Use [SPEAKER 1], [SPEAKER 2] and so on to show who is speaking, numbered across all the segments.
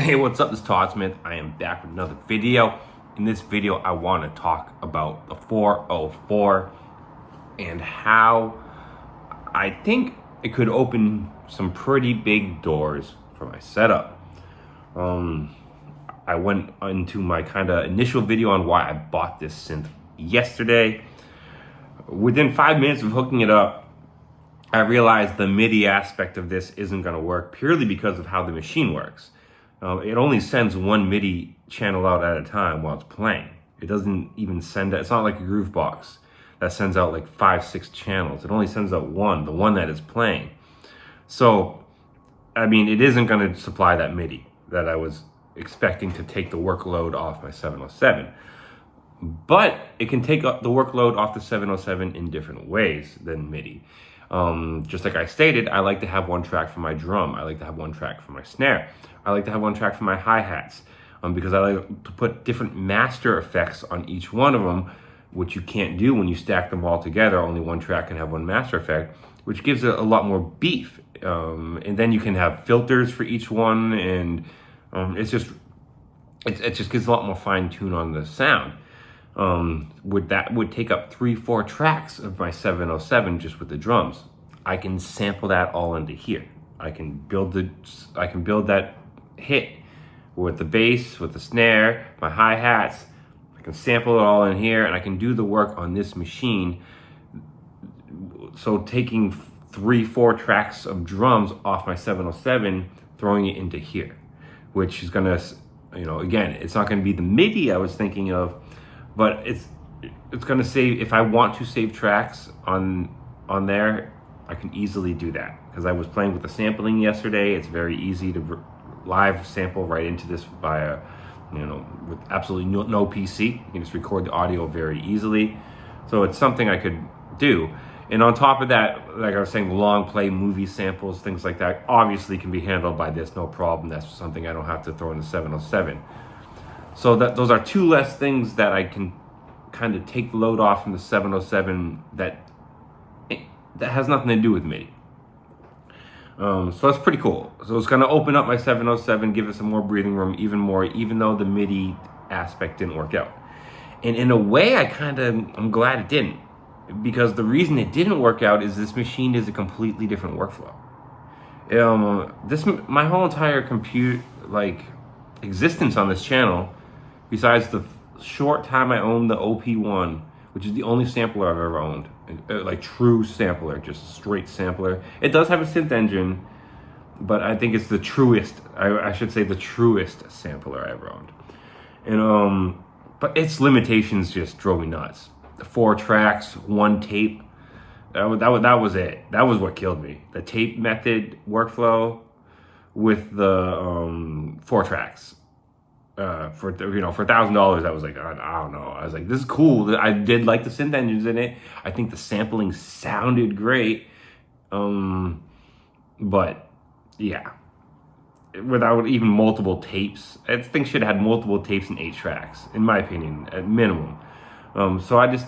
[SPEAKER 1] Hey, what's up? This is Todd Smith. I am back with another video. In this video, I want to talk about the 404 and how I think it could open some pretty big doors for my setup. I went into my kind of initial video on why I bought this synth yesterday. Within 5 minutes of hooking it up, I realized the MIDI aspect of this isn't going to work purely because of how the machine works. It only sends one MIDI channel out at a time while it's playing. It doesn't even send, it's not like a Groovebox that sends out like 5-6 channels. It only sends out one, the one that is playing. So, I mean, it isn't going to supply that MIDI that I was expecting to take the workload off my 707. But it can take the workload off the 707 in different ways than MIDI. Just like I stated, I like to have one track for my drum. I like to have one track for my snare. I like to have one track for my hi-hats because I like to put different master effects on each one of them, which you can't do when you stack them all together. Only one track can have one master effect, which gives it a lot more beef. And then you can have filters for each one, and it just gives a lot more fine tune on the sound. That would take up 3-4 tracks of my 707 just with the drums. I can sample that all into here. I can build that hit with the bass, with the snare, my hi-hats. I can sample it all in here, and I can do the work on this machine. So taking 3-4 tracks of drums off my 707, throwing it into here, which is gonna, again, it's not gonna be the MIDI I was thinking of, but it's gonna save, if I want to save tracks on there, I can easily do that. Because I was playing with the sampling yesterday. It's very easy to live sample right into this via, with absolutely no PC. You can just record the audio very easily. So it's something I could do. And on top of that, like I was saying, long play movie samples, things like that, obviously can be handled by this, no problem. That's something I don't have to throw in the 707. So those are two less things that I can kind of take the load off from the 707 that has nothing to do with MIDI. So that's pretty cool. So it's going to open up my 707, give it some more breathing room, even though the MIDI aspect didn't work out. And in a way, I'm glad it didn't, because the reason it didn't work out is this machine is a completely different workflow. My whole entire existence on this channel, besides the short time I owned the OP1, which is the only sampler I've ever owned, like true sampler, just straight sampler. It does have a synth engine, but I think it's the truest, I should say the truest sampler I ever owned. And but its limitations just drove me nuts. 4 tracks, 1 tape, that was it. That was what killed me. The tape method workflow with the 4 tracks. For $1,000, I was like, I don't know. I was like, this is cool. I did like the synth engines in it. I think the sampling sounded great. But yeah, without even multiple tapes, I think should have had multiple tapes and 8 tracks, in my opinion, at minimum. So it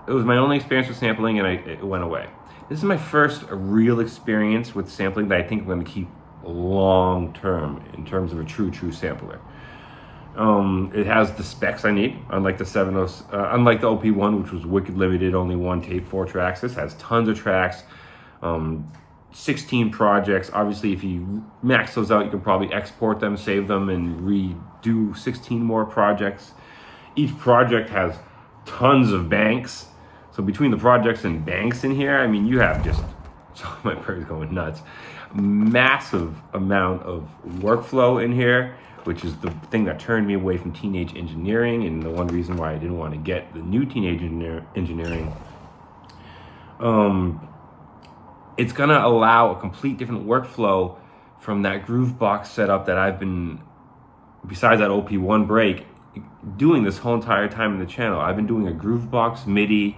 [SPEAKER 1] was my only experience with sampling, and it went away. This is my first real experience with sampling that I think I'm going to keep long term in terms of a true sampler. It has the specs I need, unlike the unlike the OP1, which was wicked limited, only 1 tape, 4 tracks. This has tons of tracks, 16 projects. Obviously, if you max those out, you can probably export them, save them, and redo 16 more projects. Each project has tons of banks. So between the projects and banks in here, I mean, you have just, so my brain's going nuts, massive amount of workflow in here, which is the thing that turned me away from teenage engineering, and the one reason why I didn't want to get the new teenage engineering. It's going to allow a complete different workflow from that Groovebox setup that I've been, besides that OP1 break, doing this whole entire time in the channel. I've been doing a Groovebox MIDI,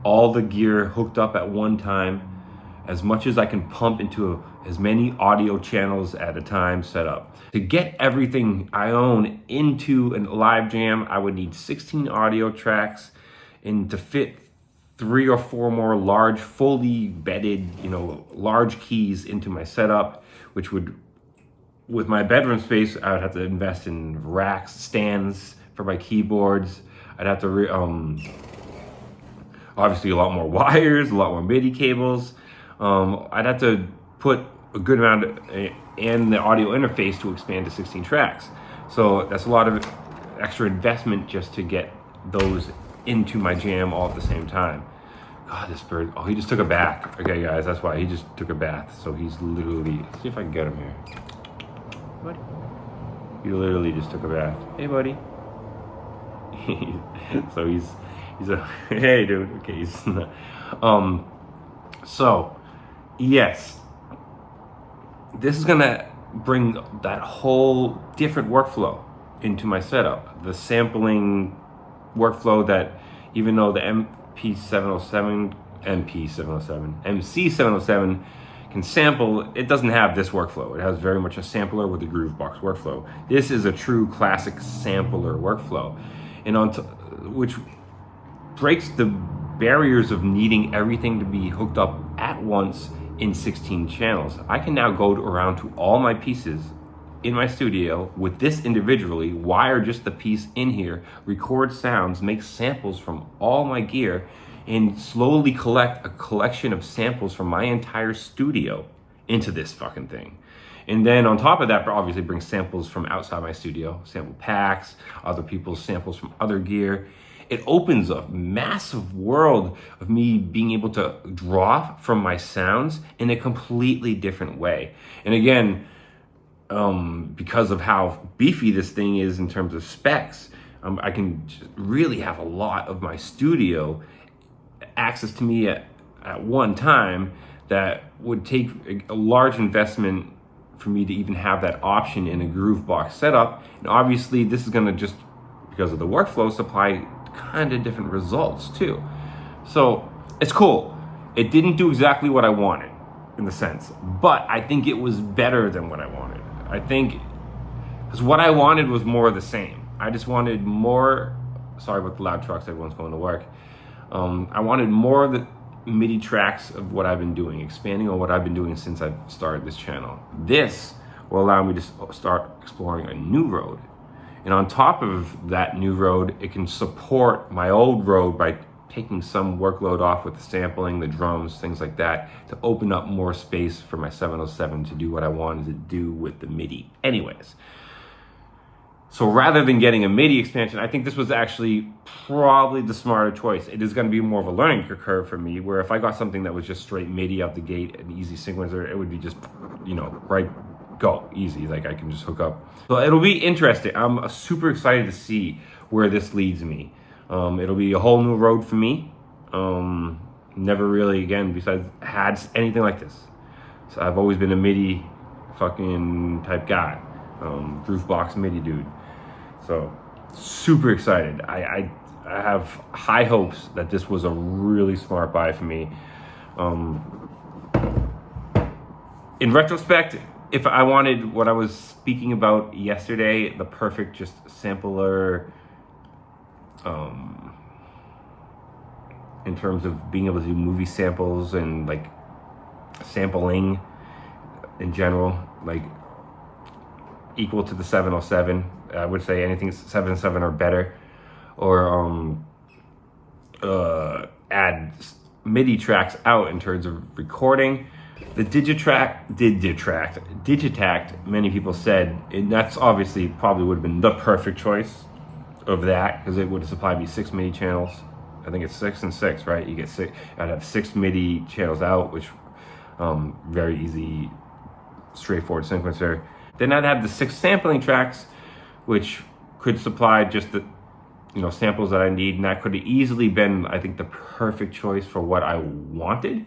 [SPEAKER 1] all the gear hooked up at one time, as much as I can pump into as many audio channels at a time set up. To get everything I own into a live jam, I would need 16 audio tracks, and to fit 3 or 4 more large, fully bedded, large keys into my setup, which would with my bedroom space, I would have to invest in racks, stands for my keyboards. I'd have to obviously a lot more wires, a lot more MIDI cables. I'd have to put a good amount in the audio interface to expand to 16 tracks. So that's a lot of extra investment just to get those into my jam all at the same time. God, this bird, oh, he just took a bath. Okay, guys, that's why he just took a bath. So he's literally, let's see if I can get him here. Buddy. He literally just took a bath. Hey, buddy. So he's a, hey, dude. Okay, he's, so, yes. This is gonna bring that whole different workflow into my setup. The sampling workflow that, even though the MC707 can sample, it doesn't have this workflow. It has very much a sampler with a Groovebox workflow. This is a true classic sampler workflow, and which breaks the barriers of needing everything to be hooked up at once in 16 channels. I can now go around to all my pieces in my studio with this individually, wire just the piece in here, record sounds, make samples from all my gear, and slowly collect a collection of samples from my entire studio into this fucking thing. And then on top of that, obviously bring samples from outside my studio, sample packs, other people's samples from other gear. It opens a massive world of me being able to draw from my sounds in a completely different way. And again, because of how beefy this thing is in terms of specs, I can really have a lot of my studio access to me at one time that would take a large investment for me to even have that option in a Groovebox setup. And obviously this is gonna just, because of the workflow, supply kind of different results too. So it's cool. It didn't do exactly what I wanted in the sense, but I think it was better than what I wanted. I think, because what I wanted was more of the same. I just wanted more, sorry about the loud trucks, everyone's going to work. I wanted more of the MIDI tracks of what I've been doing, expanding on what I've been doing since I've started this channel. This will allow me to start exploring a new road. And on top of that new road, it can support my old road by taking some workload off with the sampling, the drums, things like that, to open up more space for my 707 to do what I wanted to do with the MIDI anyways. So rather than getting a MIDI expansion, I think this was actually probably the smarter choice. It is going to be more of a learning curve for me, where if I got something that was just straight MIDI out the gate, an easy sequencer, it would be just, right, go, easy, like I can just hook up. So it'll be interesting. I'm super excited to see where this leads me. It'll be a whole new road for me. Never really, again, besides had anything like this. So I've always been a MIDI fucking type guy. Groovebox MIDI dude. So super excited. I have high hopes that this was a really smart buy for me. In retrospect, if I wanted what I was speaking about yesterday, the perfect just sampler, in terms of being able to do movie samples and like sampling in general, like equal to the 707, I would say anything 707 or better, or add MIDI tracks out in terms of recording. The Digitact, many people said, and that's obviously probably would have been the perfect choice of that, because it would have supplied me 6 MIDI channels. I think it's 6 and 6, right? You get 6. I'd have 6 MIDI channels out, which very easy, straightforward sequencer. Then I'd have the 6 sampling tracks, which could supply just the samples that I need, and that could have easily been, I think, the perfect choice for what I wanted.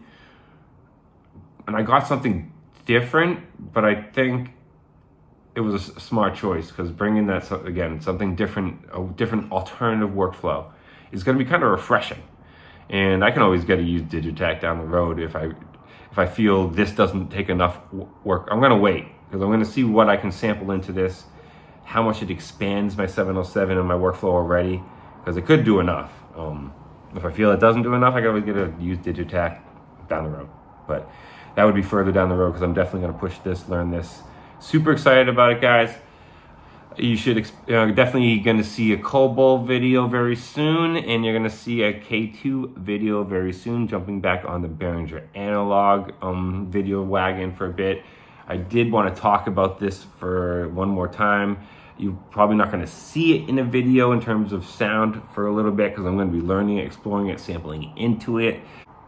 [SPEAKER 1] And I got something different, but I think it was a smart choice, because bringing that, again, something different, a different alternative workflow is going to be kind of refreshing. And I can always get to use Digitact down the road if I feel this doesn't take enough work. I'm going to wait, because I'm going to see what I can sample into this, how much it expands my 707 and my workflow already, because it could do enough. If I feel it doesn't do enough, I can always get to use Digitact down the road. But that would be further down the road, because I'm definitely going to push this, learn this, Super excited about it, guys. You should definitely going to see a Cobalt video very soon, and you're going to see a K2 video very soon, jumping back on the Behringer analog video wagon for a bit. I did want to talk about this for one more time. You're probably not going to see it in a video in terms of sound for a little bit, because I'm going to be learning it, exploring it, sampling into it.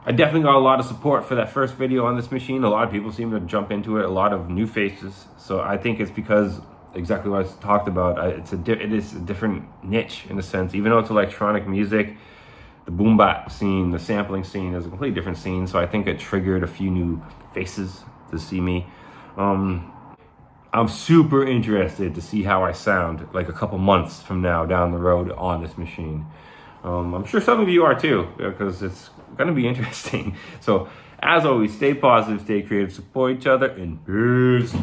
[SPEAKER 1] I definitely got a lot of support for that first video on this machine. A lot of people seem to jump into it, a lot of new faces. So I think it's because exactly what I talked about. It is a different niche in a sense. Even though it's electronic music, the boom bap scene, the sampling scene is a completely different scene. So I think it triggered a few new faces to see me. I'm super interested to see how I sound like a couple months from now down the road on this machine. I'm sure some of you are too, because it's gonna be interesting. So as always, stay positive, stay creative, support each other, and peace.